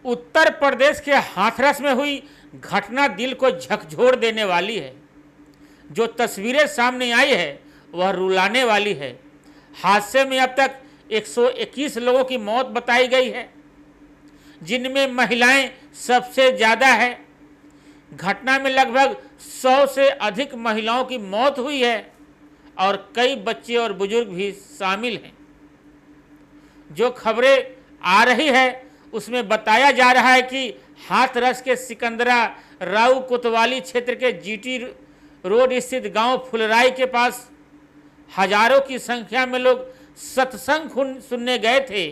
उत्तर प्रदेश के हाथरस में हुई घटना दिल को झकझोर देने वाली है। जो तस्वीरें सामने आई है वह रुलाने वाली है। हादसे में अब तक 121 लोगों की मौत बताई गई है, जिनमें महिलाएं सबसे ज़्यादा है। घटना में लगभग 100 से अधिक महिलाओं की मौत हुई है और कई बच्चे और बुजुर्ग भी शामिल हैं। जो खबरें आ रही है उसमें बताया जा रहा है कि हाथरस के सिकंदरा राव कोतवाली क्षेत्र के जीटी रोड स्थित गांव फुलराई के पास हजारों की संख्या में लोग सत्संग सुनने गए थे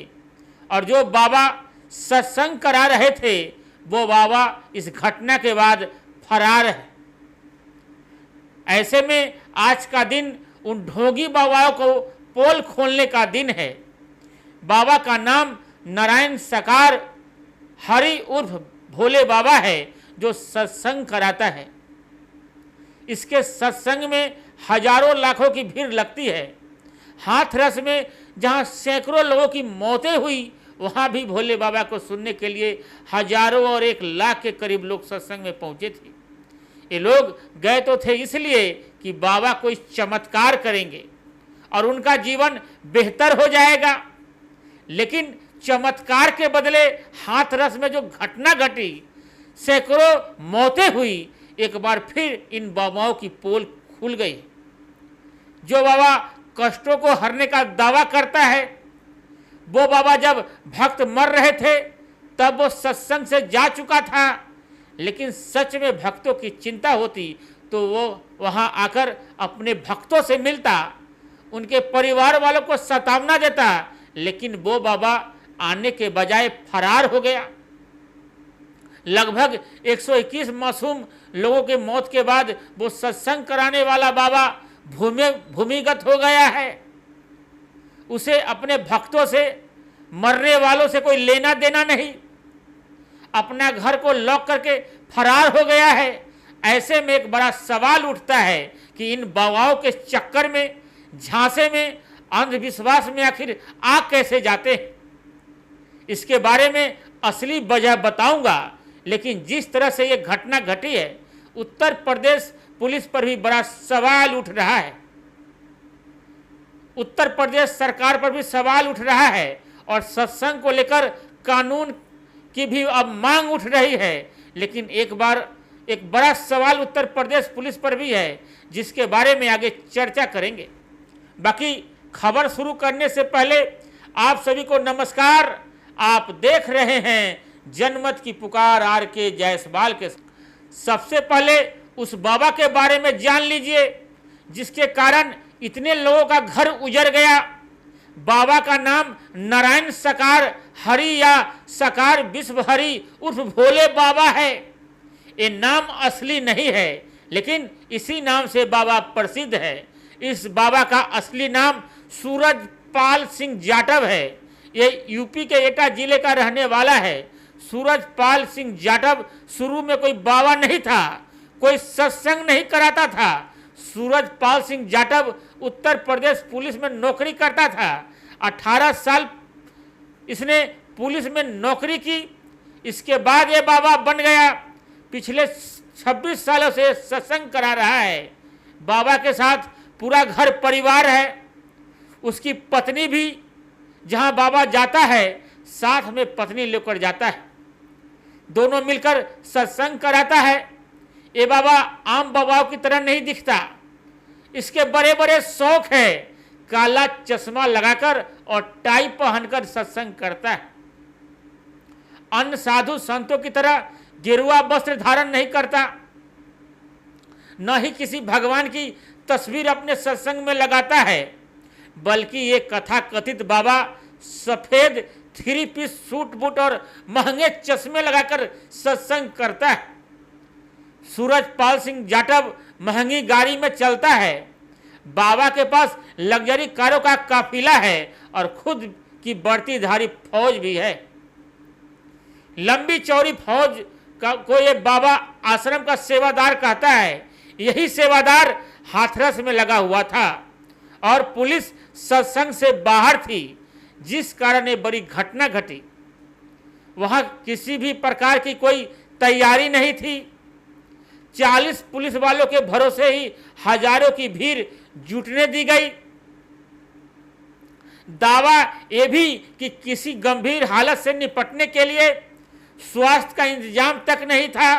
और जो बाबा सत्संग करा रहे थे वो बाबा इस घटना के बाद फरार है। ऐसे में आज का दिन उन ढोंगी बाबाओं को पोल खोलने का दिन है। बाबा का नाम नारायण सकार हरि उर्फ भोले बाबा है, जो सत्संग कराता है। इसके सत्संग में हजारों लाखों की भीड़ लगती है। हाथरस में जहां सैकड़ों लोगों की मौतें हुई, वहां भी भोले बाबा को सुनने के लिए हजारों और 1 लाख के करीब लोग सत्संग में पहुंचे थे। ये लोग गए तो थे इसलिए कि बाबा कोई चमत्कार करेंगे और उनका जीवन बेहतर हो जाएगा, लेकिन चमत्कार के बदले हाथरस में जो घटना घटी, सैकड़ों मौतें हुई, एक बार फिर इन बाबाओं की पोल खुल गई। जो बाबा कष्टों को हरने का दावा करता है, वो बाबा जब भक्त मर रहे थे तब वो सत्संग से जा चुका था, लेकिन सच में भक्तों की चिंता होती तो वो वहां आकर अपने भक्तों से मिलता, उनके परिवार वालों को सतावना देता, लेकिन वो बाबा आने के बजाय फरार हो गया। लगभग 121 मासूम लोगों के मौत के बाद वो सत्संग कराने वाला बाबा भूमिगत हो गया है। उसे अपने भक्तों से, मरने वालों से कोई लेना देना नहीं, अपना घर को लॉक करके फरार हो गया है। ऐसे में एक बड़ा सवाल उठता है कि इन बाबाओं के चक्कर में, झांसे में, अंधविश्वास में आखिर आ कैसे जाते हैं। इसके बारे में असली वजह बताऊंगा, लेकिन जिस तरह से ये घटना घटी है, उत्तर प्रदेश पुलिस पर भी बड़ा सवाल उठ रहा है। उत्तर प्रदेश सरकार पर भी सवाल उठ रहा है और सत्संग को लेकर कानून की भी अब मांग उठ रही है। लेकिन एक बड़ा सवाल उत्तर प्रदेश पुलिस पर भी है, जिसके बारे में आगे चर्चा करेंगे। बाकी खबर शुरू करने से पहले आप सभी को नमस्कार। आप देख रहे हैं जनमत की पुकार RK जायसवाल के। सबसे पहले उस बाबा के बारे में जान लीजिए जिसके कारण इतने लोगों का घर उजड़ गया। बाबा का नाम नारायण सकार हरि या सकार विश्व हरि उर्फ भोले बाबा है। ये नाम असली नहीं है, लेकिन इसी नाम से बाबा प्रसिद्ध है। इस बाबा का असली नाम सूरजपाल सिंह जाटव है। ये यूपी के एटा जिले का रहने वाला है। सूरजपाल सिंह जाटव शुरू में कोई बाबा नहीं था, कोई सत्संग नहीं कराता था। सूरजपाल सिंह जाटव उत्तर प्रदेश पुलिस में नौकरी करता था। 18 साल इसने पुलिस में नौकरी की। इसके बाद ये बाबा बन गया। पिछले 26 सालों से सत्संग करा रहा है। बाबा के साथ पूरा घर परिवार है। उसकी पत्नी भी जहां बाबा जाता है, साथ में पत्नी लेकर जाता है। दोनों मिलकर सत्संग कराता है। ये बाबा आम बाबाओं की तरह नहीं दिखता। इसके बड़े बड़े शौक है। काला चश्मा लगाकर और टाई पहनकर सत्संग करता है। अन्य साधु संतों की तरह गेरुआ वस्त्र धारण नहीं करता, न ही किसी भगवान की तस्वीर अपने सत्संग में लगाता है, बल्कि ये कथा कथित बाबा सफेद 3 पीस सूट बूट और महंगे चश्मे लगाकर सत्संग करता है। सूरजपाल सिंह जाटव महंगी गाड़ी में चलता है। बाबा के पास लग्जरी कारों का काफिला है और खुद की वर्दीधारी फौज भी है। लंबी चौड़ी फौज को ये बाबा आश्रम का सेवादार कहता है। यही सेवादार हाथरस में लगा हुआ था और पुलिस सत्संग से बाहर थी, जिस कारण ये बड़ी घटना घटी। वहां किसी भी प्रकार की कोई तैयारी नहीं थी। 40 पुलिस वालों के भरोसे ही हजारों की भीड़ जुटने दी गई। दावा यह भी कि किसी गंभीर हालत से निपटने के लिए स्वास्थ्य का इंतजाम तक नहीं था।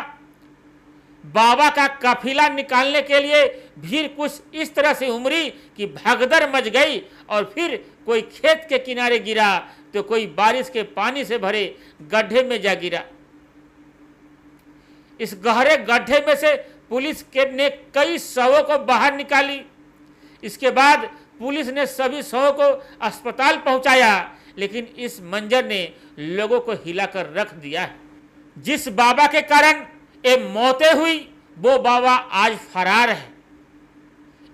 बाबा का काफिला निकालने के लिए भीड़ कुछ इस तरह से उमड़ी कि भगदड़ मच गई और फिर कोई खेत के किनारे गिरा तो कोई बारिश के पानी से भरे गड्ढे में जा गिरा। इस गहरे गड्ढे में से पुलिस ने कई शवों को बाहर निकाली। इसके बाद पुलिस ने सभी शवों को अस्पताल पहुंचाया, लेकिन इस मंजर ने लोगों को हिलाकर रख दिया है। जिस बाबा के कारण ये मौतें हुई वो बाबा आज फरार है।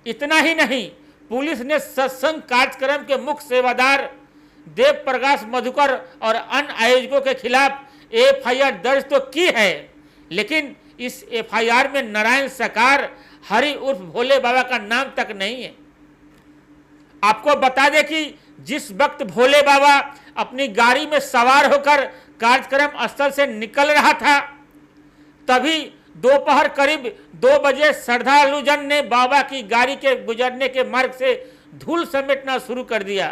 इतना ही नहीं, पुलिस ने सत्संग कार्यक्रम के मुख्य सेवादार देव प्रकाश मधुकर और अन्य आयोजकों के खिलाफ एफआईआर दर्ज तो की है, लेकिन इस एफआईआर में नारायण सकार हरि उर्फ भोले बाबा का नाम तक नहीं है। आपको बता दें कि जिस वक्त भोले बाबा अपनी गाड़ी में सवार होकर कार्यक्रम स्थल से निकल रहा था, तभी दोपहर करीब 2 बजे श्रद्धालुजन ने बाबा की गाड़ी के गुजरने के मार्ग से धूल समेटना शुरू कर दिया।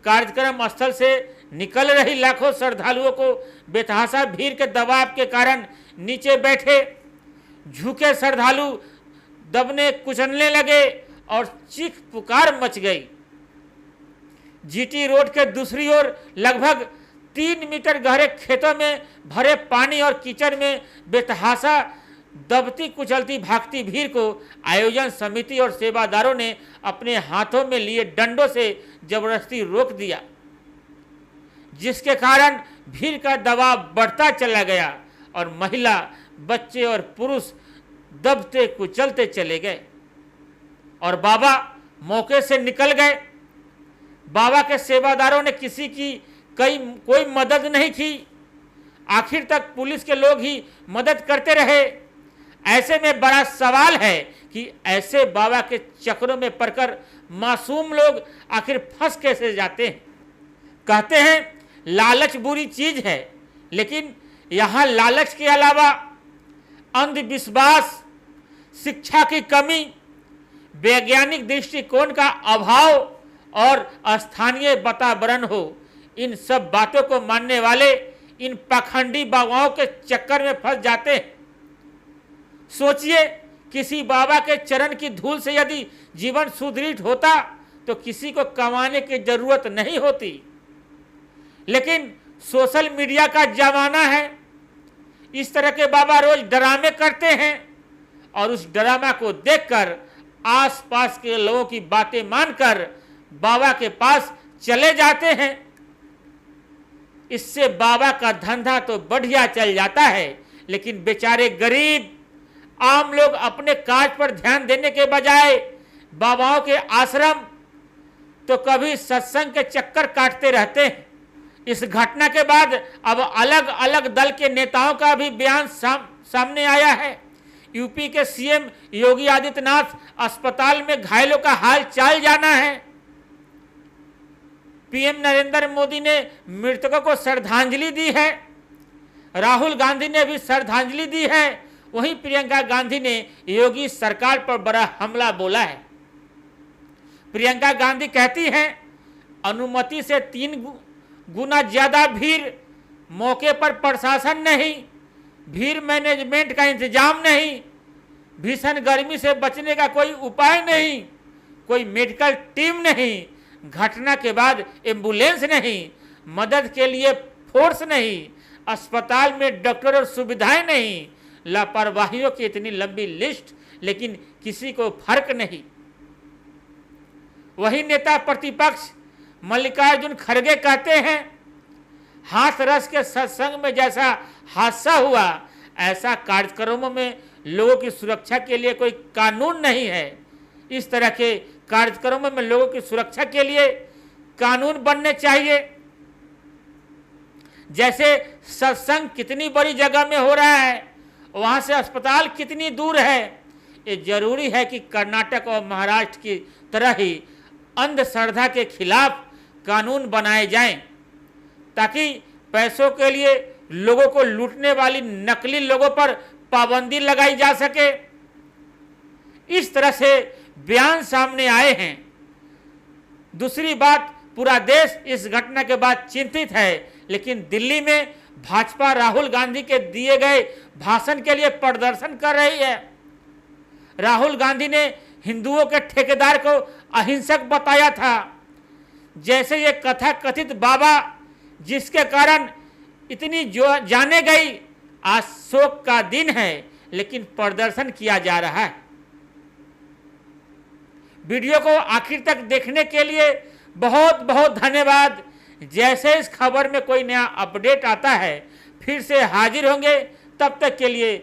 कार्यक्रम स्थल से निकल रही लाखों श्रद्धालुओं को बेतहाशा भीड़ के दबाव के कारण नीचे बैठे झुके श्रद्धालु दबने कुचलने लगे और चीख पुकार मच गई। जीटी रोड के दूसरी ओर लगभग 3 मीटर गहरे खेतों में भरे पानी और कीचड़ में बेतहाशा दबती कुचलती भागती भीड़ को आयोजन समिति और सेवादारों ने अपने हाथों में लिए डंडों से जबरदस्ती रोक दिया, जिसके कारण भीड़ का दबाव बढ़ता चला गया और महिला, बच्चे और पुरुष दबते कुचलते चले गए और बाबा मौके से निकल गए। बाबा के सेवादारों ने किसी की कोई मदद नहीं की। आखिर तक पुलिस के लोग ही मदद करते रहे। ऐसे में बड़ा सवाल है कि ऐसे बाबा के चक्रों में पड़कर मासूम लोग आखिर फंस कैसे जाते हैं। कहते हैं लालच बुरी चीज है, लेकिन यहाँ लालच के अलावा अंधविश्वास, शिक्षा की कमी, वैज्ञानिक दृष्टिकोण का अभाव और स्थानीय वातावरण हो, इन सब बातों को मानने वाले इन पाखंडी बाबाओं के चक्कर में फंस जाते हैं। सोचिए, किसी बाबा के चरण की धूल से यदि जीवन सुदृढ़ होता तो किसी को कमाने की जरूरत नहीं होती। लेकिन सोशल मीडिया का जमाना है, इस तरह के बाबा रोज ड्रामे करते हैं और उस ड्रामा को देखकर आसपास के लोगों की बातें मानकर बाबा के पास चले जाते हैं। इससे बाबा का धंधा तो बढ़िया चल जाता है, लेकिन बेचारे गरीब आम लोग अपने काज पर ध्यान देने के बजाय बाबाओं के आश्रम तो कभी सत्संग के चक्कर काटते रहते हैं। इस घटना के बाद अब अलग अलग दल के नेताओं का भी बयान सामने आया है। यूपी के सीएम योगी आदित्यनाथ अस्पताल में घायलों का हाल चाल जाना है। पीएम नरेंद्र मोदी ने मृतकों को श्रद्धांजलि दी है। राहुल गांधी ने भी श्रद्धांजलि दी है। वहीं प्रियंका गांधी ने योगी सरकार पर बड़ा हमला बोला है। प्रियंका गांधी कहती हैं, अनुमति से 3 गुना ज्यादा भीड़, मौके पर प्रशासन नहीं, भीड़ मैनेजमेंट का इंतजाम नहीं, भीषण गर्मी से बचने का कोई उपाय नहीं, कोई मेडिकल टीम नहीं, घटना के बाद एम्बुलेंस नहीं, मदद के लिए फोर्स नहीं, अस्पताल में डॉक्टर और सुविधाएं नहीं, लापरवाहियों की इतनी लंबी लिस्ट, लेकिन किसी को फर्क नहीं। वही नेता प्रतिपक्ष मल्लिकार्जुन खड़गे कहते हैं, हाथरस के सत्संग में जैसा हादसा हुआ, ऐसा कार्यक्रमों में लोगों की सुरक्षा के लिए कोई कानून नहीं है। इस तरह के कार्यक्रमों में लोगों की सुरक्षा के लिए कानून बनने चाहिए। जैसे सत्संग कितनी बड़ी जगह में हो रहा है, वहां से अस्पताल कितनी दूर है। ये जरूरी है कि कर्नाटक और महाराष्ट्र की तरह ही अंधश्रद्धा के खिलाफ कानून बनाए जाएं, ताकि पैसों के लिए लोगों को लूटने वाली नकली लोगों पर पाबंदी लगाई जा सके। इस तरह से बयान सामने आए हैं। दूसरी बात, पूरा देश इस घटना के बाद चिंतित है, लेकिन दिल्ली में भाजपा राहुल गांधी के दिए गए भाषण के लिए प्रदर्शन कर रही है। राहुल गांधी ने हिंदुओं के ठेकेदार को अहिंसक बताया था, जैसे ये कथा कथित बाबा जिसके कारण इतनी जो जाने गई, आज शोक का दिन है, लेकिन प्रदर्शन किया जा रहा है। वीडियो को आखिर तक देखने के लिए बहुत बहुत धन्यवाद। जैसे इस खबर में कोई नया अपडेट आता है फिर से हाजिर होंगे। तब तक के लिए